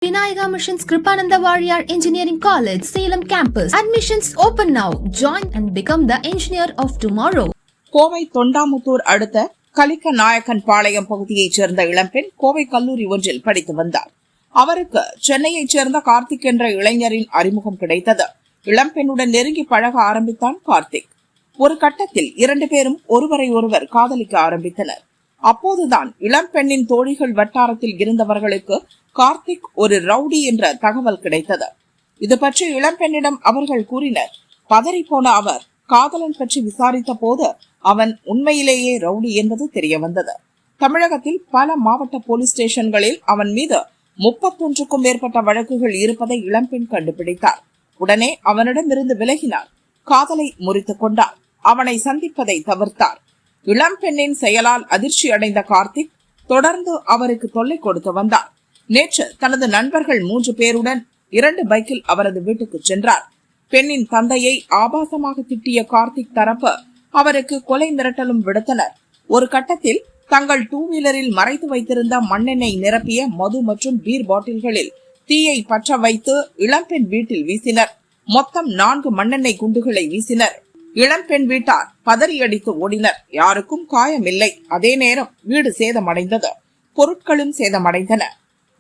Vinayaka Missions Kripananda Warrior Engineering College, Salem Campus. Admissions open now. Join and become the engineer of tomorrow. Kovai Thondamuthur அடுத்த கலிக்க நாயக்கன் பாளையம் பகுதியைச் சேர்ந்த இளம்பெண் கோவை கல்லூரி ஒன்றில் படித்து வந்தார். அவருக்கு சென்னையைச் சேர்ந்த கார்த்திக் என்ற இளைஞரின் அறிமுகம் கிடைத்தது. இளம்பெண்ணுடன் நெருங்கி பழக ஆரம்பித்தான் கார்த்திக். ஒரு கட்டத்தில் 2 பேரும் ஒருவரை ஒருவர் காதலிக்க ஆரம்பித்தனர். அப்போதுதான் இளம்பெண்ணின் தோழிகள் வட்டாரத்தில் இருந்தவர்களுக்கு கார்த்திக் ஒரு ரவுடி என்ற தகவல் கிடைத்தது. இது பற்றி இளம்பெண்ணிடம் அவர்கள் கூறினர். பதறிப்போன அவர் காதலன் பற்றி விசாரித்த போது அவன் உண்மையிலேயே ரவுடி என்பது தெரிய வந்தது. தமிழகத்தில் பல மாவட்ட போலீஸ் ஸ்டேஷன்களில் அவன் மீது 31க்கும் மேற்பட்ட வழக்குகள் இருப்பதை இளம்பெண் கண்டுபிடித்தார். உடனே அவனிடமிருந்து விலகினார். காதலை முறித்துக் கொண்டார். அவனை சந்திப்பதை தவிர்த்தார். இளம்பெண்ணின் செயலால் அதிர்ச்சி அடைந்த கார்த்திக் தொடர்ந்து அவருக்கு தொல்லை கொடுத்து வந்தார். நேற்று தனது நண்பர்கள் 3 பேருடன் 2 பைக்கில் அவரது வீட்டுக்கு சென்றார். பெண்ணின் தந்தையை ஆபாசமாக திட்டிய கார்த்திக் தரப்பு அவருக்கு கொலை மிரட்டலும் விடுத்தனர். ஒரு கட்டத்தில் தங்கள் 2 வீலரில் மறைத்து வைத்திருந்த மண்ணெண்ணெய் நிரப்பிய மது மற்றும் பீர் பாட்டில்களில் தீயை பற்ற வைத்து இளம்பெண் வீட்டில் வீசினர். மொத்தம் 4 மண்ணெண்ணெய் குண்டுகளை வீசினர். இளம்பெண் வீட்டார் பதறியடித்து ஓடினர். யாருக்கும் காயமில்லை. அதே நேரம் வீடு சேதமடைந்தது. பொருட்களும் சேதமடைந்தன.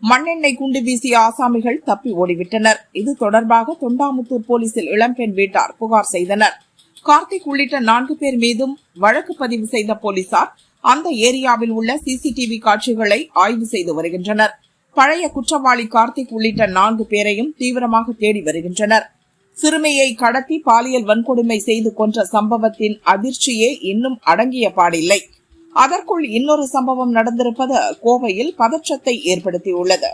மண்ணெண்ணெய் குண்டு வீசிய ஆசாமிகள் தப்பி ஓடிவிட்டனர். இது தொடர்பாக தொண்டாமுத்தூர் போலீசில் இளம்பெண் வீட்டார் புகார் செய்தனர். கார்த்திக் உள்ளிட்ட 4 பேர் மீதும் வழக்கு பதிவு செய்த போலீசார் அந்த ஏரியாவில் உள்ள சிசிடிவி காட்சிகளை ஆய்வு செய்து வருகின்றனர். பழைய குற்றவாளி கார்த்திக் உள்ளிட்ட 4 பேரையும் தீவிரமாக தேடி வருகின்றனர். சிறுமியை கடத்தி பாலியல் வன்கொடுமை செய்து கொன்ற சம்பவத்தின் அதிர்ச்சியே இன்னும் அடங்கிய பாடில்லை. அதற்குள் இன்னொரு சம்பவம் நடந்திருப்பது கோவையில் பதற்றத்தை ஏற்படுத்தியுள்ளது.